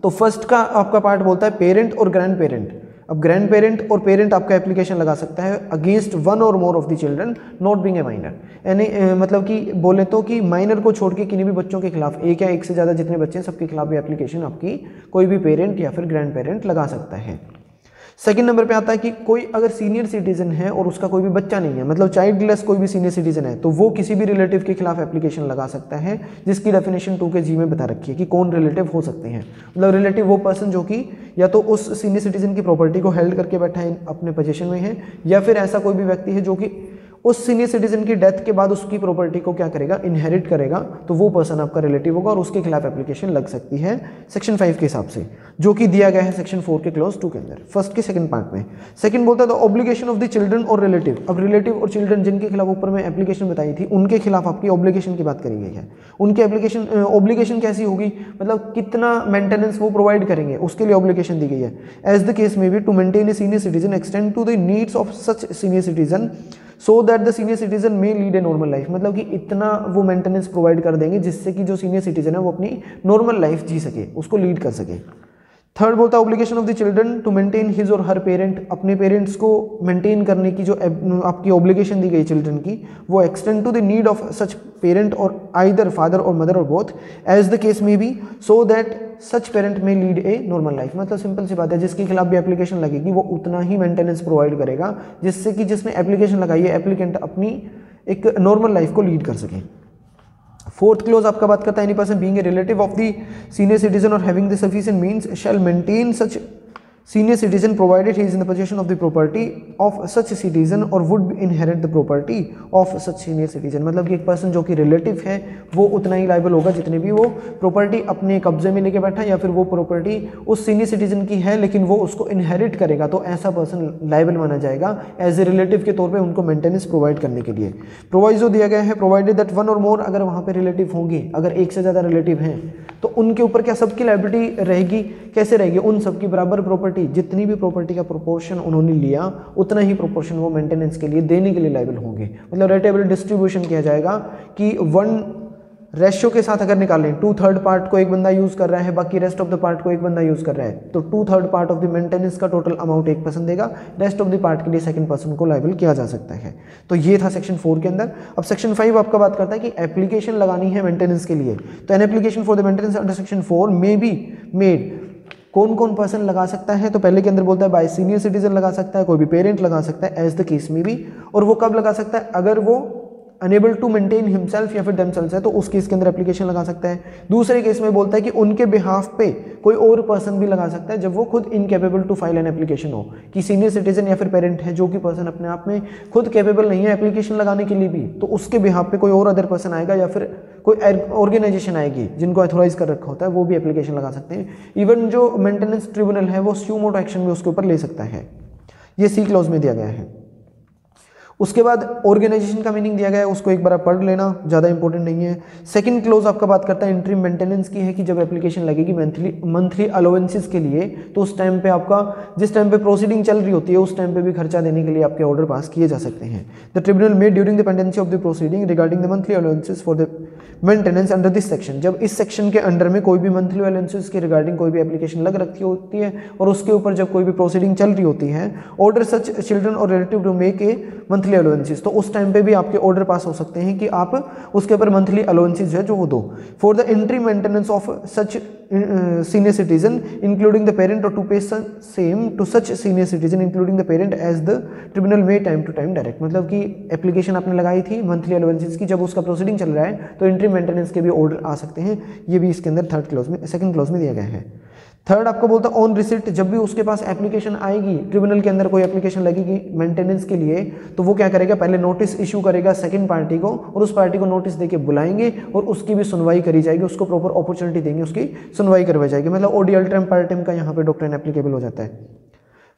तो फर्स्ट का आपका पार्ट बोलता है पेरेंट और ग्रैंड पेरेंट। अब ग्रैंड पेरेंट और पेरेंट आपका एप्लीकेशन लगा सकता है अगेंस्ट वन और more of the children not being a minor, यानी मतलब कि बोले तो कि माइनर को छोड़ के किन्हीं भी बच्चों के खिलाफ, एक या एक से ज़्यादा जितने बच्चे हैं सबके खिलाफ भी एप्लीकेशन आपकी कोई भी पेरेंट या फिर ग्रैंड पेरेंट लगा सकता है। सेकंड नंबर पे आता है कि कोई अगर सीनियर सिटीजन है और उसका कोई भी बच्चा नहीं है, मतलब चाइल्डलेस कोई भी सीनियर सिटीजन है, तो वो किसी भी रिलेटिव के खिलाफ एप्लीकेशन लगा सकता है, जिसकी डेफिनेशन 2 के जी में बता रखी है कि कौन रिलेटिव हो सकते हैं। मतलब रिलेटिव वो पर्सन जो कि या तो उस सीनियर सिटीजन की प्रॉपर्टी को हेल्ड करके बैठा है, अपने पोजीशन में है, या फिर ऐसा कोई भी व्यक्ति है जो कि उस सीनियर सिटीजन की डेथ के बाद उसकी प्रॉपर्टी को क्या करेगा, इनहेरिट करेगा, तो वो पर्सन आपका रिलेटिव होगा और उसके खिलाफ एप्लीकेशन लग सकती है सेक्शन 5 के हिसाब से, जो कि दिया गया है सेक्शन 4 के क्लॉज 2 के अंदर, फर्स्ट के सेकंड पार्ट में। सेकंड बोलता है the obligation of the children और रिलेटिव। अब रिलेटिव और चिल्ड्रन जिनके खिलाफ ऊपर में एप्लीकेशन बताई थी, उनके खिलाफ आपकी ऑब्लिगेशन की बात करी गई है। उनकी एप्लीकेशन ऑब्लिगेशन कैसी होगी, मतलब कितना मेंटेनेंस वो प्रोवाइड करेंगे, उसके लिए ऑब्लिगेशन दी गई है। As the case may be to maintain a senior citizen extend to the needs of such senior citizen so that the senior citizen may lead a normal life, मतलब कि इतना वो मेंटेनेंस प्रोवाइड कर देंगे जिससे कि जो सीनियर सिटीजन है वो अपनी नॉर्मल लाइफ जी सके, उसको लीड कर सके। थर्ड बोलता है obligation of the children to maintain his और हर पेरेंट, अपने पेरेंट्स को मेंटेन करने की जो आपकी ऑब्लिगेशन दी गई चिल्ड्रन की, वो extend to the need of such parent और आइदर फादर और मदर और both as the case may be so that such parent may lead a normal life. मतलब सिंपल सी बात है, जिसके खिलाफ भी एप्लीकेशन लगेगी वो उतना ही मेंटेनेंस प्रोवाइड करेगा जिससे कि जिसने एप्लीकेशन लगाई है एप्लीकेंट अपनी एक नॉर्मल लाइफ को लीड कर सके। फोर्थ क्लोज आपका बात करता है any person being a relative of the senior citizen और having the sufficient means shall maintain such senior citizen provided he is in the position of the property of such citizen और would inherit the property of such senior citizen. मतलब कि एक person जो कि relative है वो उतना ही liable होगा जितनी भी वो प्रॉपर्टी अपने कब्जे में लेके बैठा, या फिर वो प्रॉपर्टी उस सीनियर सिटीजन की है लेकिन वो उसको इनहेरिट करेगा, तो ऐसा पर्सन लायबल माना जाएगा एज ए रिलेटिव के तौर पर उनको मेंटेनेंस प्रोवाइड करने के लिए। प्रोवाइजो दिया गया है प्रोवाइडेड दैट वन और मोर, अगर वहाँ पे रिलेटिव होंगे, अगर एक से ज़्यादा रिलेटिव हैं तो उनके ऊपर क्या सबकी लायबिलिटी रहेगी, कैसे रहेगी, उन सबकी बराबर प्रॉपर्टी, जितनी भी प्रॉपर्टी का प्रोपोर्शन उन्होंने लिया उतना ही प्रोपोर्शन वो मेंटेनेंस के लिए देने के लिए लायबल होंगे। मतलब रेटेबल डिस्ट्रीब्यूशन किया जाएगा कि 1 रेशियो के साथ अगर निकालें 2/3 पार्ट को एक बंदा यूज कर रहा है, बाकी रेस्ट ऑफ द पार्ट को एक बंदा यूज कर रहा है, तो 2/3 पार्ट ऑफ द मेंटेनेंस का टोटल अमाउंट एक पर्सन देगा, रेस्ट ऑफ द पार्ट के लिए सेकंड पर्सन को लायबल किया जा सकता है। तो ये था सेक्शन 4 के अंदर। अब सेक्शन 5 आपका बात करता है कि एप्लीकेशन लगानी है मेंटेनेंस के लिए, तो an application for the maintenance under section 4 may be made, कौन कौन पर्सन लगा सकता है, तो पहले के अंदर बोलता है बाय सीनियर सिटीजन लगा सकता है, कोई भी पेरेंट लगा सकता है एज द केस में भी, और वो कब लगा सकता है, अगर वो अनेबल टू मेंटेन हिमसेल्फ या फिर देमसेल्व्स है तो उस केस के अंदर एप्लीकेशन लगा सकता है। दूसरे केस में बोलता है कि उनके बिहाफ पे कोई और पर्सन भी लगा सकता है जब वो खुद incapable to file an application हो, कि सीनियर सिटीजन या फिर पेरेंट है जो कि पर्सन अपने आप में खुद कैपेबल नहीं है एप्लीकेशन लगाने के लिए भी, तो उसके बिहाफ पे कोई और अदर पर्सन आएगा या फिर कोई ऑर्गेनाइजेशन आएगी जिनको ऑथोराइज कर रखा होता है, वो भी एप्लीकेशन लगा सकते हैं। इवन जो मेंटेनेंस ट्रिब्यूनल है वो स्यू मोटो एक्शन भी उसके ऊपर ले सकता है, ये सी क्लॉज में दिया गया है। उसके बाद ऑर्गेनाइजेशन का मीनिंग दिया गया है, उसको एक बार पढ़ लेना, ज़्यादा इंपॉर्टेंट नहीं है। सेकंड क्लोज आपका बात करता है इंटरिम मेंटेनेंस की है, कि जब एप्लीकेशन लगेगी मंथली अलाउंसेस के लिए, तो उस टाइम पे आपका जिस टाइम पे प्रोसीडिंग चल रही होती है उस टाइम पे भी खर्चा देने के लिए आपके ऑर्डर पास किए जा सकते हैं। The tribunal made during the pendency of the proceeding regarding the monthly allowances for the maintenance under this section, जब इस सेक्शन के अंडर में कोई भी मंथली अलाउंसेस के रिगार्डिंग कोई भी एप्लीकेशन लग रखी होती है और उसके ऊपर जब कोई भी प्रोसीडिंग चल रही होती है, ऑर्डर सच चिल्ड्रन और relative to make a monthly allowances, तो उस टाइम पे भी आपके ऑर्डर पास हो सकते हैं कि आप उसके ऊपर मंथली अलाउंसेस जो है जो वो दो। For the entry maintenance of such senior citizen including the parent और to pay same to such senior citizen including the parent as the tribunal may time to time direct, मतलब कि application आपने लगाई थी मंथली अलाउंसेस की, जब उसका proceeding चल रहा है तो एंट्री मेंटेनेंस के भी ऑर्डर आ सकते हैं, ये भी इसके अंदर सेकंड क्लॉज में दिया गया है। थर्ड आपको बोलता है ऑन रिसिट, जब भी उसके पास एप्लीकेशन आएगी, ट्रिब्यूनल के अंदर कोई एप्लीकेशन लगेगी मेंटेनेंस के लिए, तो वो क्या करेगा, पहले नोटिस इशू करेगा सेकंड पार्टी को, और उस पार्टी को नोटिस देके बुलाएंगे और उसकी भी सुनवाई करी जाएगी, उसको प्रॉपर अपॉर्चुनिटी देंगे, उसकी सुनवाई करवाई जाएगी। मतलब ओडी अल्टरम पार्टम का यहाँ पे डॉक्ट्रिन एप्लीकेबल हो जाता है।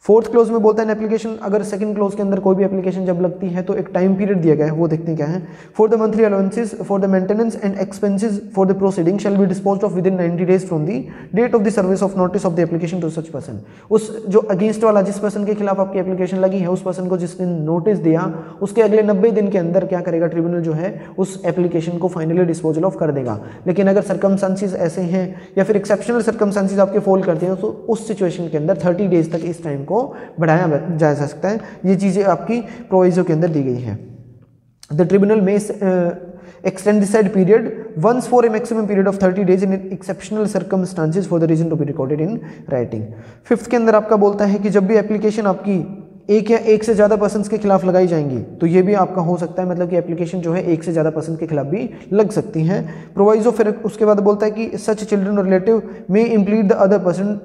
फोर्थ क्लोज में बोलता है एप्लीकेशन, अगर सेकंड क्लोज के अंदर कोई भी एप्लीकेशन जब लगती है तो एक टाइम पीरियड दिया गया है, वो देखते हैं क्या है। For the monthly allowances for the maintenance and expenses for the proceeding shall be disposed of within 90 days from the date of the service of notice of the application to such person. उस जो against वाला जिस person के खिलाफ आपकी application लगी है, उस पर्सन को जिस दिन नोटिस दिया उसके अगले 90 दिन के अंदर क्या करेगा ट्रिब्यूनल जो है उस एप्लीकेशन को फाइनली डिस्पोजल ऑफ कर देगा। लेकिन अगर सर्कमस्टांसेस ऐसे हैं या फिर एक्सेप्शनल सर्कमस्टांसेस आपके फॉल करते हैं तो उस सिचुएशन के अंदर 30 डेज तक इस टाइम को बढ़ाया जा सकता है। ये चीज़ें आपकी प्रोविजो के अंदर दी गई है। द ट्रिब्यूनल में extend the said period once for a maximum period of 30 days in exceptional circumstances for the reason to be recorded in writing। Fifth के अंदर आपका बोलता है कि जब भी एप्लीकेशन आपकी एक या एक से ज़्यादा पर्सन्स के खिलाफ लगाई जाएंगी तो ये भी आपका हो सकता है, मतलब कि एप्लीकेशन जो है एक से ज़्यादा पर्सन के खिलाफ भी लग सकती हैं। प्रोवाइजो फिर उसके बाद बोलता है कि सच चिल्ड्रन और relative may implead the other person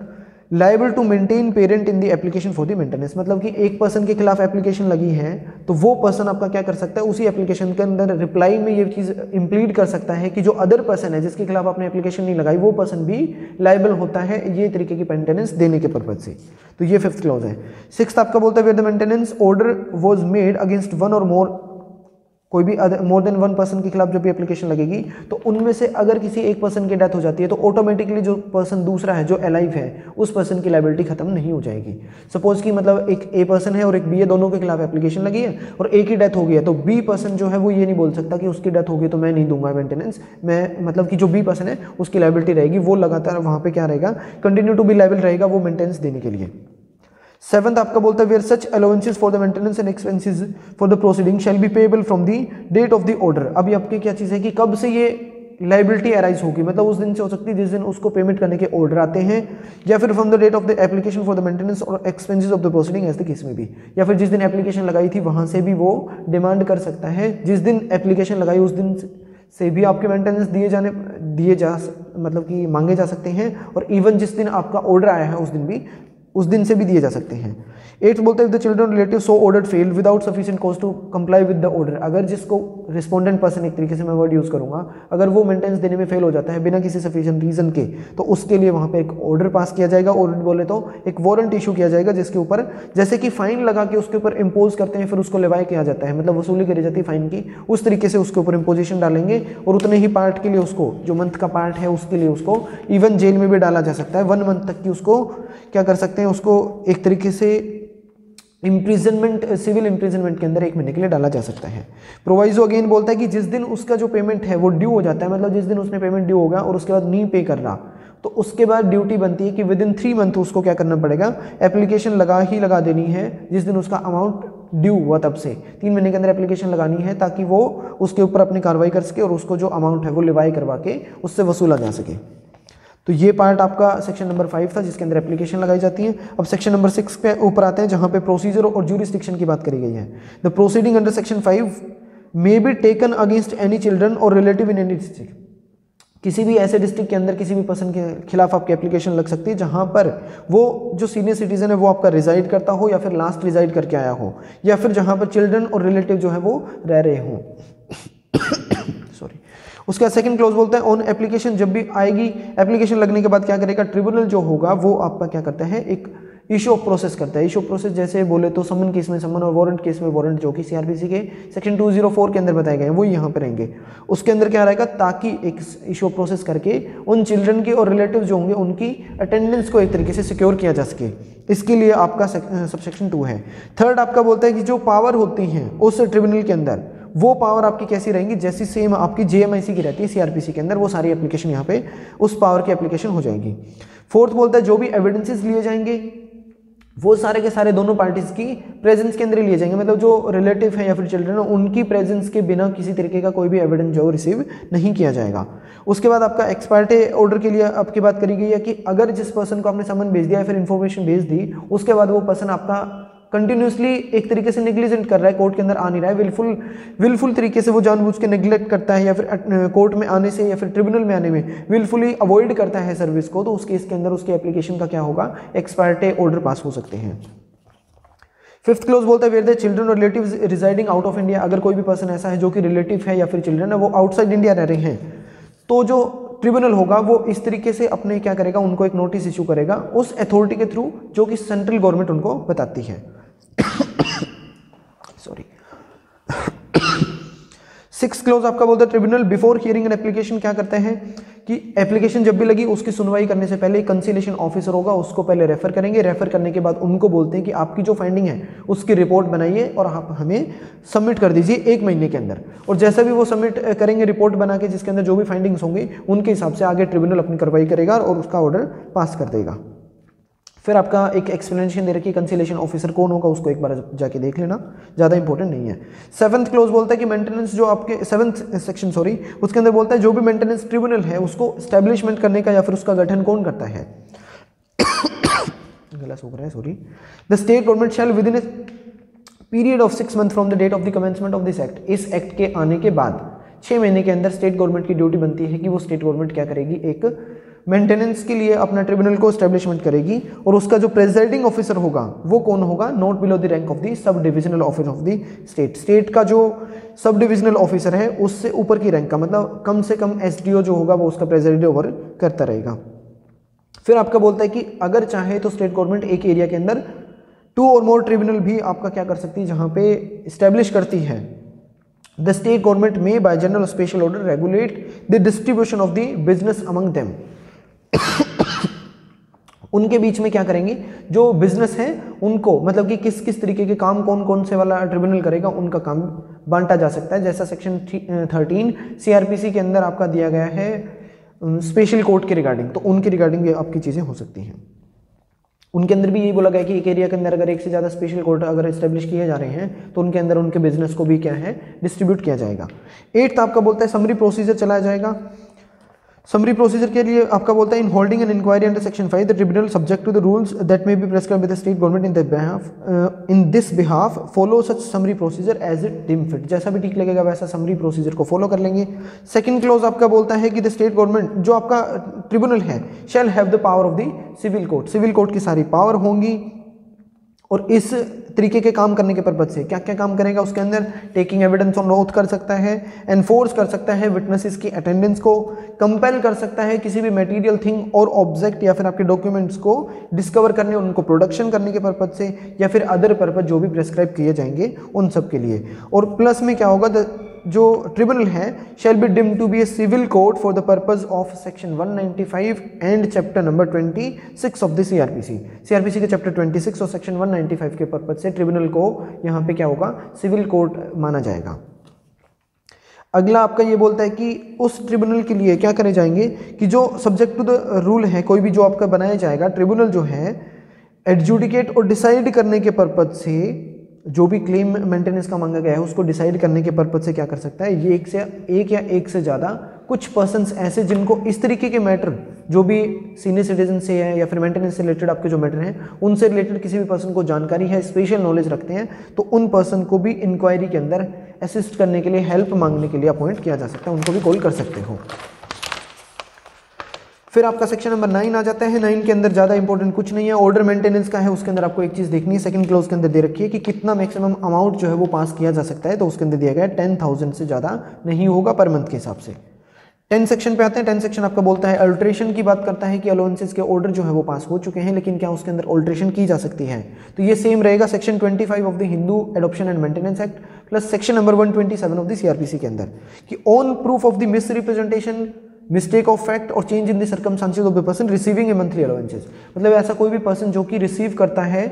liable to maintain parent in the application for the maintenance. मतलब कि एक पर्सन के खिलाफ एप्लीकेशन लगी है तो वो पर्सन आपका क्या कर सकता है, उसी एप्लीकेशन के अंदर रिप्लाई में ये चीज़ इम्प्लीड कर सकता है कि जो अदर पर्सन है जिसके खिलाफ आपने एप्लीकेशन नहीं लगाई वो पर्सन भी लाइबल होता है ये तरीके की मेंटेनेंस देने के पर्पज से। तो ये फिफ्थ क्लॉज है। सिक्स्थ आपका बोलता है where the maintenance order was made against one और मोर, कोई भी मोर देन वन पर्सन के खिलाफ जब भी एप्लीकेशन लगेगी तो उनमें से अगर किसी एक पर्सन की डेथ हो जाती है तो ऑटोमेटिकली जो पर्सन दूसरा है जो अलाइव है उस पर्सन की लायबिलिटी खत्म नहीं हो जाएगी। सपोज कि मतलब एक ए पर्सन है और एक बी है, दोनों के खिलाफ एप्लीकेशन लगी है और एक ही डेथ हो गई है तो बी पर्सन जो है वो ये नहीं बोल सकता कि उसकी डेथ होगी तो मैं नहीं दूंगा मेंटेनेंस, मैं मतलब कि जो बी पर्सन है उसकी लायबिलिटी रहेगी, वो लगातार वहाँ पे क्या रहेगा, कंटिन्यू टू बी लायबल रहेगा वो मेंटेनेंस देने के लिए। सेवंथ आपका बोलता है where such allowances for the maintenance and expenses for the proceeding shall be payable from the date of the order. अभी आपकी क्या चीज़ है कि कब से ये लाइबिलिटी अराइज होगी, मतलब उस दिन से हो सकती है जिस दिन उसको पेमेंट करने के ऑर्डर आते हैं, या फिर from the date of the application for the maintenance और expenses of the proceeding as the case में भी, या फिर जिस दिन एप्लीकेशन लगाई थी वहां से भी वो डिमांड कर सकता है। जिस दिन एप्लीकेशन लगाई उस दिन से भी आपके मेंटेनेंस मतलब कि मांगे जा सकते हैं, और इवन जिस दिन आपका ऑर्डर आया है उस दिन से भी दिए जा सकते हैं। एट्थ बोलते हैं the children relative so order fail without sufficient cause to comply with the order. अगर जिसको रिस्पोंडेंट पर्सन, एक तरीके से मैं वर्ड यूज करूंगा, अगर वो मेंटेनेंस देने में फेल हो जाता है बिना किसी सफिशिएंट रीजन के तो उसके लिए वहां पे एक ऑर्डर पास किया जाएगा, और बोले तो एक वारंट इशू किया जाएगा जिसके ऊपर जैसे कि फाइन लगा के उसके ऊपर इम्पोज करते हैं फिर उसको लेवाई किया जाता है, मतलब वसूली करी जाती है फाइन की, उस तरीके से उसके ऊपर इम्पोजिशन डालेंगे और उतने ही पार्ट के लिए उसको जो मंथ का पार्ट है उसके लिए उसको इवन जेल में भी डाला जा सकता है। 1 मंथ तक की उसको क्या कर सकते हैं, उसको एक तरीके से इम्प्रिजनमेंट, सिविल इम्प्रिजनमेंट के अंदर 1 महीने के लिए डाला जा सकता है। प्रोवाइजो अगेन बोलता है कि जिस दिन उसका जो पेमेंट है वो ड्यू हो जाता है, मतलब जिस दिन उसने पेमेंट ड्यू होगा और उसके बाद नहीं पे कर रहा तो उसके बाद ड्यूटी बनती है कि विद इन 3 मंथ उसको क्या करना पड़ेगा, एप्लीकेशन लगा देनी है जिस दिन उसका अमाउंट ड्यू हुआ तब से 3 महीने के अंदर एप्लीकेशन लगानी है ताकि वो उसके ऊपर अपनी कार्रवाई कर सके और उसको जो अमाउंट है वो लिवाई करवा के उससे वसूला जा सके। तो ये पार्ट आपका सेक्शन नंबर 5 था जिसके अंदर एप्लीकेशन लगाई जाती है। अब सेक्शन नंबर 6 पे ऊपर आते हैं जहां पे प्रोसीजर और ज्यूरिसडिक्शन की बात करी गई है। The proceeding under section 5 may be taken against any children और रिलेटिव इन एनी डिस्ट्रिक्ट। किसी भी ऐसे डिस्ट्रिक्ट के अंदर किसी भी पर्सन के खिलाफ आपकी एप्लीकेशन लग सकती है जहां पर वो जो सीनियर सिटीजन है वो आपका रिजाइड करता हो या फिर लास्ट रिजाइड करके आया हो, या फिर जहां पर चिल्ड्रन और रिलेटिव जो है वो रह रहे हों। सॉरी। उसका सेकंड क्लॉज बोलता है ऑन एप्लीकेशन, जब भी आएगी एप्लीकेशन लगने के बाद क्या करेगा ट्रिब्यूनल जो होगा वो आपका क्या करता है, एक इशू ऑफ प्रोसेस करता है। इशू ऑफ प्रोसेस जैसे बोले तो समन केस में समन और वारंट केस में वारंट, जो कि सीआरपीसी के सेक्शन 204 के अंदर बताए गए हैं वो यहाँ पे रहेंगे। उसके अंदर क्या रहेगा, ताकि एक इशू ऑफ प्रोसेस करके उन चिल्ड्रन के और रिलेटिव जो होंगे उनकी अटेंडेंस को एक तरीके से सिक्योर किया जा सके, इसके लिए आपका सबसेक्शन 2 है। थर्ड आपका बोलता है कि जो पावर होती हैं उस ट्रिब्यूनल के अंदर वो पावर आपकी कैसी रहेंगी, जैसी सेम आपकी जेएमआईसी की रहती है सीआरपीसी के अंदर, वो सारी एप्लीकेशन यहाँ पे उस पावर की एप्लीकेशन हो जाएगी। फोर्थ बोलता है जो भी एविडेंसेस लिए जाएंगे वो सारे के सारे दोनों पार्टीज की प्रेजेंस के अंदर ही लिए जाएंगे, मतलब जो रिलेटिव है या फिर चिल्ड्रन है उनकी प्रेजेंस के बिना किसी तरीके का कोई भी एविडेंस जो रिसीव नहीं किया जाएगा। उसके बाद आपका एक्सपार्टे ऑर्डर के लिए आपकी बात करी गई है कि अगर जिस पर्सन को आपने समन भेज दिया या फिर इन्फॉर्मेशन भेज दी उसके बाद वो पर्सन आपका कंटिन्यूसली एक तरीके से नेग्लिजेंट कर रहा है, कोर्ट के अंदर आ नहीं रहा है, विलफुल तरीके से वो जानबूझ के नेग्लेक्ट करता है या फिर कोर्ट में आने से या फिर ट्रिब्यूनल में आने में विलफुली अवॉइड करता है सर्विस को, तो उस केस के अंदर उसकी एप्लीकेशन का क्या होगा, एक्सपार्टे ऑर्डर पास हो सकते हैं। फिफ्थ क्लोज बोलता है वेयर द चिल्ड्रन और relatives residing out of India, अगर कोई भी पर्सन ऐसा है जो कि रिलेटिव है या फिर चिल्ड्रन है वो आउटसाइड इंडिया रह रहे हैं तो जो ट्रिब्यूनल होगा वो इस तरीके से अपने क्या करेगा, उनको एक नोटिस इशू करेगा उस अथॉरिटी के थ्रू जो कि सेंट्रल गवर्नमेंट उनको बताती है। सॉरी। 6 क्लोज आपका बोलता है tribunal before hearing an application क्या करते हैं कि एप्लीकेशन जब भी लगी उसकी सुनवाई करने से पहले कंसिलेशन ऑफिसर होगा, उसको पहले रेफर करेंगे। रेफर करने के बाद उनको बोलते हैं कि आपकी जो फाइंडिंग है उसकी रिपोर्ट बनाइए और आप हमें सबमिट कर दीजिए 1 महीने के अंदर। और जैसा भी वो सबमिट करेंगे रिपोर्ट बना के, जिसके अंदर जो भी फाइंडिंग्स होंगी उनके हिसाब से आगे ट्रिब्यूनल अपनी कार्रवाई करेगा और उसका ऑर्डर पास कर देगा। फिर आपका एक एक्सप्लेनेशन दे रखी है कंसिलेशन ऑफिसर कौन होगा, उसको एक बार जाके देख लेना, ज़्यादा इंपॉर्टेंट नहीं है। 7th क्लोज बोलता है कि मेंटेनेंस जो आपके 7th सेक्शन सॉरी उसके अंदर बोलता है जो भी मेंटेनेंस ट्रिब्यूनल है उसको स्टैब्लिशमेंट करने का या फिर उसका गठन कौन करता है। गला सूख रहा है, sorry. The state government shall within a period of 6 month from the date of the commencement of this act, इस एक्ट के आने के बाद 6 महीने के अंदर स्टेट गवर्नमेंट की ड्यूटी बनती है कि वो स्टेट गवर्नमेंट क्या करेगी, एक मेंटेनेंस के लिए अपना ट्रिब्यूनल को एस्टेब्लिशमेंट करेगी। और उसका जो प्रेजाइडिंग ऑफिसर होगा वो कौन होगा, not below the rank of the sub divisional officer of the state. State का जो सब डिविजनल ऑफिसर है उससे ऊपर की रैंक का, मतलब कम से कम एसडीओ जो होगा वो उसका प्रेजाइड ओवर करता रहेगा। फिर आपका बोलता है कि अगर चाहे तो स्टेट गवर्नमेंट एक एरिया के अंदर 2 और मोर ट्रिब्यूनल भी आपका क्या कर सकती है, जहां पे इस्टेब्लिश करती है। The state government may bye general special order regulate the distribution of the business among them. उनके बीच में क्या करेंगे, जो बिजनेस है उनको, मतलब कि किस किस तरीके के काम कौन कौन से वाला ट्रिब्यूनल करेगा उनका काम बांटा जा सकता है। जैसा सेक्शन 13 सीआरपीसी के अंदर आपका दिया गया है स्पेशल कोर्ट के रिगार्डिंग, तो उनके रिगार्डिंग भी आपकी चीजें हो सकती हैं। उनके अंदर भी यही बोला गया कि एक एरिया के अंदर अगर एक से ज़्यादा स्पेशल कोर्ट अगर एस्टेब्लिश किए जा रहे हैं तो उनके अंदर उनके बिजनेस को भी क्या है, डिस्ट्रीब्यूट किया जाएगा। 8th आपका बोलता है समरी प्रोसीजर चलाया जाएगा। समरी प्रोसीजर के लिए आपका बोलता है in holding an inquiry under section 5 the tribunal subject to the rules that may be prescribed by the state government in this behalf follow such summary procedure as it deem fit. जैसा भी ठीक लगेगा वैसा summary procedure को follow कर लेंगे। 2nd close आपका बोलता है कि द स्टेट गवर्नमेंट जो आपका ट्रिब्यूनल है shall have the power of the civil court. Civil court की सारी पावर होंगी और इस तरीके के काम करने के पर्पज से क्या क्या काम करेगा, उसके अंदर टेकिंग एविडेंस ऑन ओथ कर सकता है, एनफोर्स कर सकता है विटनेसेस की अटेंडेंस को, कंपेल कर सकता है किसी भी मटेरियल थिंग और ऑब्जेक्ट या फिर आपके डॉक्यूमेंट्स को डिस्कवर करने, उनको प्रोडक्शन करने के पर्पज से या फिर अदर पर्पज जो भी प्रेस्क्राइब किए जाएंगे उन सब के लिए। और प्लस में क्या होगा, जो ट्रिब्यूनल है shall be deemed to be a civil court for the purpose of section 195 and chapter number 26 of the CrPC. CrPC के चैप्टर 26 और सेक्शन 195 के पर्पज से ट्रिब्यूनल को यहाँ पे क्या होगा, सिविल कोर्ट माना जाएगा। अगला आपका ये बोलता है कि उस ट्रिब्यूनल के लिए क्या करे जाएंगे कि जो सब्जेक्ट टू द रूल है, कोई भी जो आपका बनाया जाएगा ट्रिब्यूनल जो है एडजुडिकेट और डिसाइड करने के पर्पज से जो भी क्लेम मेंटेनेंस का मांगा गया है उसको डिसाइड करने के पर्पज से क्या कर सकता है, ये एक या एक से ज़्यादा कुछ पर्सन्स ऐसे जिनको इस तरीके के मैटर जो भी सीनियर सिटीजन से है या फिर मेंटेनेंस से रिलेटेड आपके जो मैटर हैं उनसे रिलेटेड किसी भी पर्सन को जानकारी है, स्पेशल नॉलेज रखते हैं, तो उन पर्सन को भी इंक्वायरी के अंदर असिस्ट करने के लिए, हेल्प मांगने के लिए अपॉइंट किया जा सकता है, उनको भी कॉल कर सकते हो। फिर आपका सेक्शन नंबर 9 आ जाता है। 9 के अंदर ज़्यादा इंपॉर्टेंट कुछ नहीं है, ऑर्डर मेंटेनेंस का है। उसके अंदर आपको एक चीज़ देखनी है, 2nd क्लोज के अंदर दे रखी है कि कितना मैक्सिमम अमाउंट जो है वो पास किया जा सकता है, तो उसके अंदर दिया गया है 10,000 से ज़्यादा नहीं होगा पर मंथ के हिसाब से। 10 सेक्शन पे आते हैं। 10 सेक्शन आपका बोलता है अल्ट्रेशन की बात करता है कि अलाउंसेस के ऑर्डर जो है वो पास हो चुके हैं, लेकिन क्या उसके अंदर अल्ट्रेशन की जा सकती है, तो ये सेम रहेगा section 25 of the Hindu adoption and maintenance act plus section number 127 of the CrPC के अंदर कि on proof of the misrepresentation, mistake of fact और change in the circumstances of the person receiving a monthly allowances, मतलब ऐसा कोई भी person जो कि रिसीव करता है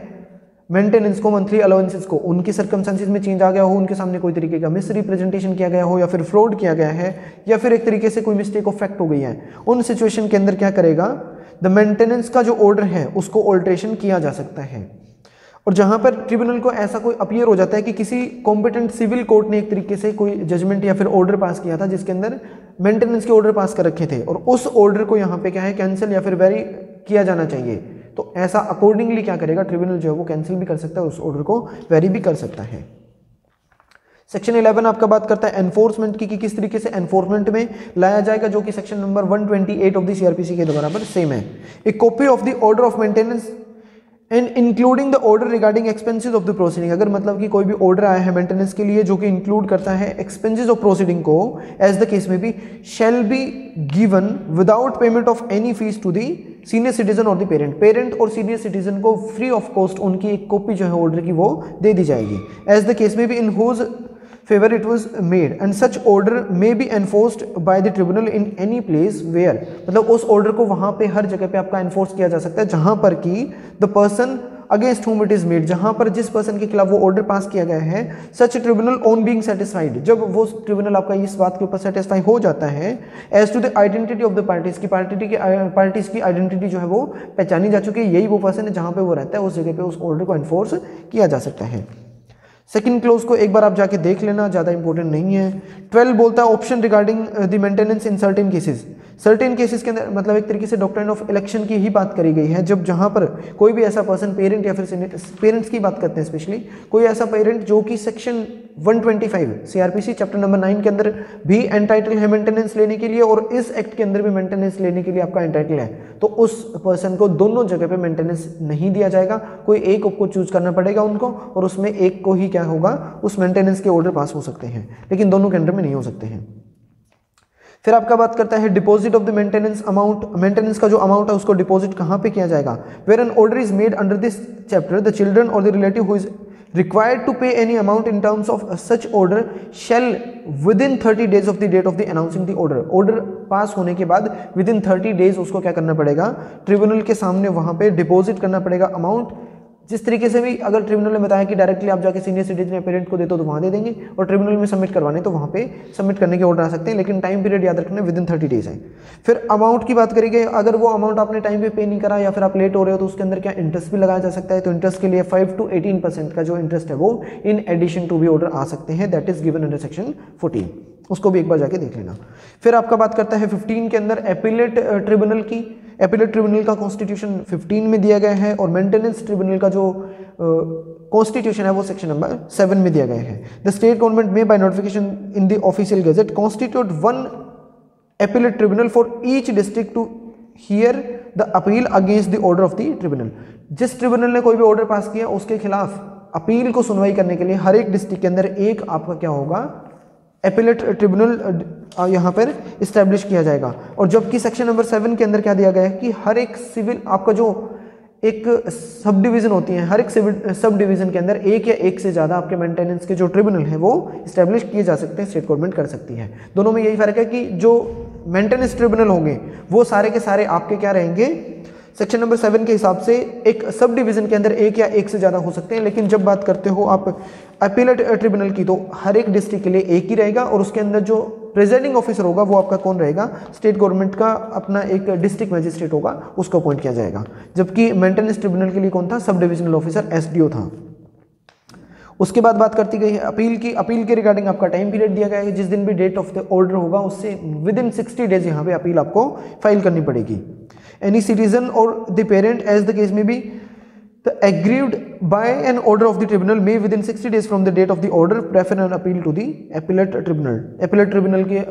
मेंटेनेंस को, मंथली अलाउंसेस को, उनकी सर्कमस्टांसेस में चेंज आ गया हो, उनके सामने कोई तरीके का मिस रिप्रेजेंटेशन किया गया हो या फिर फ्रॉड किया गया है या फिर एक तरीके से कोई मिस्टेक ऑफ फैक्ट हो गई है, उन सिचुएशन के अंदर क्या करेगा, द मेंटेनेंस का जो ऑर्डर है उसको ऑल्ट्रेशन किया जा सकता है। और जहां पर ट्रिब्यूनल को ऐसा कोई अपीयर हो जाता है कि किसी कॉम्पिटेंट सिविल कोर्ट ने एक तरीके से कोई जजमेंट या फिर ऑर्डर पास किया था जिसके अंदर मेंटेनेंस के ऑर्डर पास कर रखे थे और उस ऑर्डर को यहाँ पे क्या है कैंसिल या फिर वेरी किया जाना चाहिए, तो ऐसा अकॉर्डिंगली क्या करेगा ट्रिब्यूनल जो है वो कैंसिल भी कर सकता है, उस ऑर्डर को वेरी भी कर सकता है। सेक्शन 11 आपका बात करता है एनफोर्समेंट की कि किस तरीके से एनफोर्समेंट में लाया जाएगा, जो कि section number 128 of the CrPC के बराबर सेम है। ए copy of the order of maintenance and including the order regarding expenses of the proceeding, अगर मतलब कि कोई भी ऑर्डर आया है मेंटेनेंस के लिए जो कि इंक्लूड करता है एक्सपेंसेस ऑफ प्रोसीडिंग को, एज द केस में be, shall be given without payment of any fee to the senior citizen और द पेरेंट, पेरेंट और सीनियर सिटीजन को फ्री ऑफ कॉस्ट उनकी एक कॉपी जो है ऑर्डर की वो दे दी जाएगी, एज द केस में be in whose favour it was made, and such order may be enforced by the tribunal in any place where, मतलब उस ऑर्डर को वहां पे हर जगह पे आपका एनफोर्स किया जा सकता है जहां पर कि the person against whom it is made, जहां पर जिस पर्सन के खिलाफ वो ऑर्डर पास किया गया है, सच ट्रिब्यूनल ऑन बीइंग सेटिस्फाइड, जब वो ट्रिब्यूनल आपका इस बात के ऊपर सेटिस्फाई हो जाता है, as to the identity of the parties की पार्टीज की आइडेंटिटी जो है वो पहचानी जा चुकी है, यही वो पर्सन है जहां पे वो रहता है उस जगह पे उस ऑर्डर को एनफोर्स किया जा सकता है। सेकंड क्लोज को एक बार आप जाके देख लेना, ज़्यादा इंपॉर्टेंट नहीं है। 12 बोलता है option regarding the maintenance in certain cases, certain cases के अंदर मतलब एक तरीके से डॉक्ट्रिन ऑफ इलेक्शन की ही बात करी गई है, जब जहां पर कोई भी ऐसा पर्सन पेरेंट या फिर पेरेंट्स की बात करते हैं स्पेशली, कोई ऐसा पेरेंट जो कि सेक्शन 125 सीआरपीसी चैप्टर नंबर 9 के अंदर भी एंटाइटल है मेंटेनेंस लेने के लिए और इस एक्ट के अंदर भी मेंटेनेंस लेने के लिए आपका एंटाइटल है, तो उस पर्सन को दोनों जगह पे मेंटेनेंस नहीं दिया जाएगा, कोई एक को चूज करना पड़ेगा उनको और उसमें एक को ही क्या होगा उस मेंटेनेंस के ऑर्डर पास हो सकते हैं, लेकिन दोनों के अंडर में नहीं हो सकते हैं। फिर आपका बात करता है deposit of the maintenance amount, maintenance का जो अमाउंट है उसको डिपॉजिट कहाँ पे किया जाएगा, where an order is made under this chapter the children और the relative who is required to pay any amount in terms of such order shall within 30 days of the date of the announcing the order, order पास होने के बाद within 30 days उसको क्या करना पड़ेगा, tribunal के सामने वहां पे डिपॉजिट करना पड़ेगा अमाउंट। जिस तरीके से भी अगर ट्रिब्यूनल ने बताया कि डायरेक्टली आप जाके सीनियर सिटीजन या पेरेंट को देते हो तो वहां दे देंगे, और ट्रिब्यूनल में सबमिट करवाने तो वहां पे सबमिट करने के ऑर्डर आ सकते हैं, लेकिन टाइम पीरियड याद रखना विद इन 30 डेज है। फिर अमाउंट की बात करेंगे, अगर वो अमाउंट आपने टाइम पे नहीं करा या फिर आप लेट हो रहे हो तो उसके अंदर क्या इंटरेस्ट भी लगाया जा सकता है, तो इंटरेस्ट के लिए 5 to 18% का जो इंटरेस्ट है वो इन एडिशन टू भी ऑर्डर आ सकते हैं, that is given under section 14, उसको भी एक बार जाके देख लेना। फिर आपका बात करता है 15 के अंदर एपीलेट ट्रिब्यूनल की, एपीलेट ट्रिब्यूनल का कॉन्स्टिट्यूशन 15 में दिया गया है और मेंटेनेंस ट्रिब्यूनल का जो कॉन्स्टिट्यूशन है वो सेक्शन नंबर 7 में दिया गया है। The state government may by notification in the official gazette constitute one appellate tribunal for each district to hear the appeal against the order of the tribunal, जिस tribunal ने कोई भी ऑर्डर पास किया उसके खिलाफ अपील को सुनवाई करने के लिए हर एक डिस्ट्रिक्ट के अंदर एक आपका क्या होगा एपीलेट ट्रिब्यूनल यहाँ पर इस्टेब्लिश किया जाएगा। और जबकि सेक्शन नंबर 7 के अंदर क्या दिया गया है कि हर एक सिविल आपका जो एक सब डिवीजन होती है, हर एक सिविल सब डिवीजन के अंदर एक या एक से ज़्यादा आपके मेंटेनेंस के जो ट्रिब्यूनल है वो इस्टेब्लिश किए जा सकते हैं, स्टेट गवर्नमेंट कर सकती है। दोनों में यही फर्क है कि जो मेंटेनेंस ट्रिब्यूनल होंगे वो सारे के सारे आपके क्या रहेंगे, सेक्शन नंबर 7 के हिसाब से एक सब डिवीजन के अंदर एक या एक से ज़्यादा हो सकते हैं, लेकिन जब बात करते हो आप अपीलेट ट्रिब्यूनल की तो हर एक डिस्ट्रिक्ट के लिए एक ही रहेगा और उसके अंदर जो प्रेजाइडिंग ऑफिसर होगा वो आपका कौन रहेगा, स्टेट गवर्नमेंट का अपना एक डिस्ट्रिक्ट मजिस्ट्रेट होगा, उसको अपॉइंट किया जाएगा। जबकि मेंटेनेंस ट्रिब्यूनल के लिए कौन था, सब डिविजनल ऑफिसर एसडीओ था। उसके बाद बात करती गई है अपील की, अपील के रिगार्डिंग आपका टाइम पीरियड दिया गया है, जिस दिन भी डेट ऑफ द ऑर्डर होगा उससे विद इन 60 डेज यहाँ पे अपील आपको फाइल करनी पड़ेगी। एनी सिटीजन और the parent as the case में be the aggrieved by an order of the tribunal may within 60 days from the date of the order prefer an appeal to the appellate tribunal, appellate tribunal के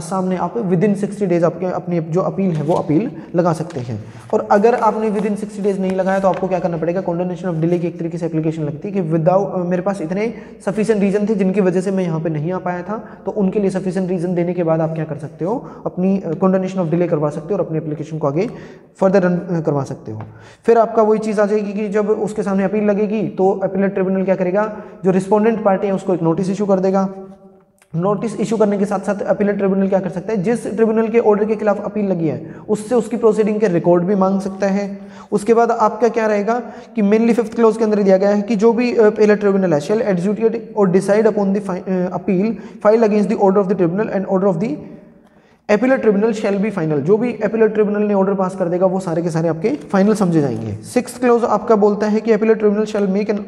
सामने आप within 60 days आपके अपनी जो appeal है वो appeal लगा सकते हैं। और अगर आपने within 60 days नहीं लगाया तो आपको क्या करना पड़ेगा, condemnation of delay की एक तरीके से एप्लीकेशन लगती है कि विदाउट मेरे पास इतने सफिशिएंट रीजन थे जिनकी वजह से मैं यहाँ पे नहीं आ पाया था, तो उनके लिए सफिशिएंट रीजन देने के बाद आप क्या कर सकते हो, अपनी condemnation of delay करवा सकते हो और अपनी एप्लीकेशन को आगे फर्दर रन करवा सकते हो। फिर आपका वही चीज़ आ जाएगी कि जब उसके सामने अपील लगेगी तो अपीलेट ट्रिब्यूनल क्या करेगा, जो रिस्पोंडेंट पार्टी है उसको एक नोटिस इशू कर देगा। नोटिस इशू करने के साथ साथ अपीलेट ट्रिब्यूनल क्या कर सकता है, जिस ट्रिब्यूनल के ऑर्डर के खिलाफ अपील लगी है उससे उसकी प्रोसीडिंग के रिकॉर्ड भी मांग सकता है। उसके बाद आपका क्या रहेगा कि मेनली 5th क्लॉज के अंदर दिया गया है कि जो भी अपीलेट ट्रिब्यूनल है शैल एडजुडिकेट और decide upon the appeal file against the order of the tribunal and order of the appellate tribunal shall be final, जो भी एपीलेट ट्रिब्यूनल ने ऑर्डर पास कर देगा वो सारे के सारे आपके फाइनल समझे जाएंगे। 6th क्लॉज आपका बोलता है कि appellate tribunal shell make an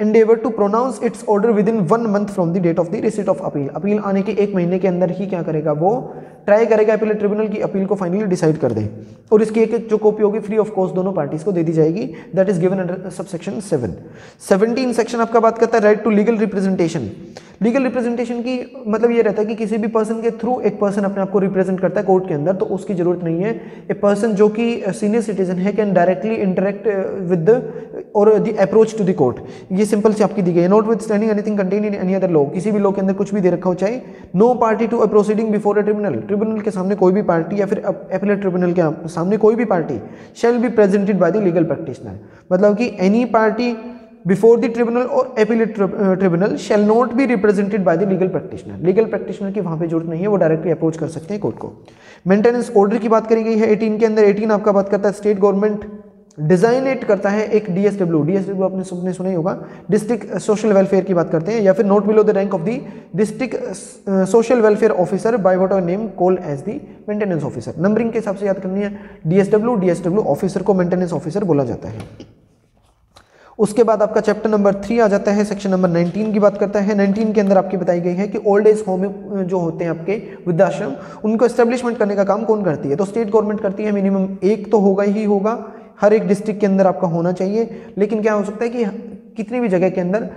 endeavor to pronounce its order within 1 month from the date of the receipt of appeal, appeal आने के 1 महीने के अंदर ही क्या करेगा, वो ट्राई करेगा अपीलेट ट्रिब्यूनल की अपील को फाइनली डिसाइड कर दे, और इसकी एक जो कॉपी होगी फ्री ऑफ कॉस्ट दोनों पार्टीज को दे दी जाएगी, that is given under subsection 7। 17 section आपका बात करता है right to legal representation. Legal representation की मतलब ये रहता है कि किसी भी पर्सन के थ्रू एक पर्सन अपने आप को रिप्रेजेंट करता है कोर्ट के अंदर, तो उसकी जरूरत नहीं है। ए पर्सन जो कि सीनियर सिटीजन है can directly interact with the और the approach to the court. ये सिंपल से आपकी दी गई है। Notwithstanding anything contain in any other law, किसी भी लॉ के अंदर कुछ भी दे रखा हो चाहे। No party to a proceeding before a tribunal, tribunal के सामने कोई भी पार्टी या फिर अपीलेट ट्रिब्यूनल के सामने कोई भी party shall be presented by the legal practitioner, मतलब कि any party before the tribunal और appellate tribunal shall not be represented by the legal practitioner. Legal practitioner की वहां पे जरूरत नहीं है, वो डायरेक्टली अप्रोच कर सकते हैं कोर्ट को। मेंटेनेंस ऑर्डर की बात करी गई है 18 के अंदर। 18 आपका बात करता है स्टेट गवर्नमेंट डिजाइनेट करता है एक डीएसडब्ल्यू, डीएसडब्ल्यू आपने सबने सुना ही होगा, डिस्ट्रिक्ट सोशल वेलफेयर की बात करते हैं, या फिर not below the rank of the district social welfare officer by whatever name called as the maintenance officer. Numbering के हिसाब से याद करनी है, डीएसडब्ल्यू ऑफिसर को मेंटेनेंस ऑफिसर बोला जाता है। उसके बाद आपका चैप्टर नंबर 3 आ जाता है, सेक्शन नंबर 19 की बात करता है। 19 के अंदर आपकी बताई गई है कि ओल्ड एज होम जो होते हैं आपके वृद्धाश्रम, उनको एस्टेब्लिशमेंट करने का काम कौन करती है, तो स्टेट गवर्नमेंट करती है। मिनिमम एक तो होगा ही होगा, हर एक डिस्ट्रिक्ट के अंदर आपका होना चाहिए, लेकिन क्या हो सकता है कि कितनी भी जगह के अंदर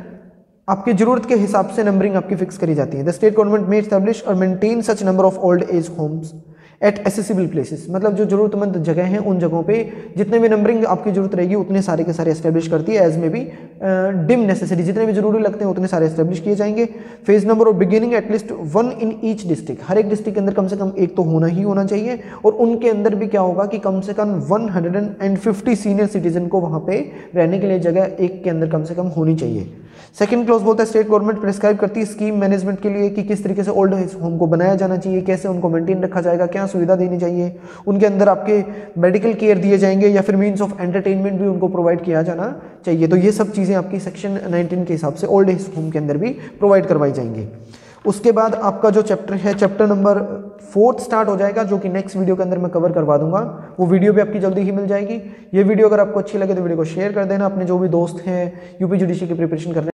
आपकी जरूरत के हिसाब से नंबरिंग आपकी फिक्स करी जाती है। The state government may establish और maintain such number of old age homes at accessible places, मतलब जो जरूरतमंद जगह हैं उन जगहों पे जितने भी नंबरिंग आपकी जरूरत रहेगी उतने सारे के सारे एस्टेब्लिश करती है। एज में भी डिम नेसेसरी, जितने भी जरूरी लगते हैं उतने सारे एस्टेब्लिश किए जाएंगे। Phase number of beginning at least 1 in each district, हर एक डिस्ट्रिक्ट के अंदर कम से कम एक तो होना ही होना चाहिए, और उनके अंदर भी क्या होगा कि कम से कम 150 सीनियर सिटीजन को वहां पे रहने के लिए जगह एक के अंदर कम से कम होनी चाहिए। सेकंड क्लॉज बोलता है स्टेट गवर्नमेंट प्रिस्क्राइब करती है स्कीम मैनेजमेंट के लिए कि किस तरीके से ओल्ड एज होम को बनाया जाना चाहिए, कैसे उनको मेंटेन रखा जाएगा, क्या सुविधा देनी चाहिए, उनके अंदर आपके मेडिकल केयर दिए जाएंगे या फिर मींस ऑफ एंटरटेनमेंट भी उनको प्रोवाइड किया जाना चाहिए। तो ये सब चीज़ें आपकी सेक्शन 19 के हिसाब से ओल्ड एज होम के अंदर भी प्रोवाइड करवाई जाएंगी। उसके बाद आपका जो चैप्टर है चैप्टर नंबर 4 स्टार्ट हो जाएगा, जो कि नेक्स्ट वीडियो के अंदर मैं कवर करवा दूंगा। वो वीडियो भी आपकी जल्दी ही मिल जाएगी। ये वीडियो अगर आपको अच्छी लगे तो वीडियो को शेयर कर देना, अपने जो भी दोस्त हैं यूपी जुडिशरी की प्रिपरेशन कर रहे हैं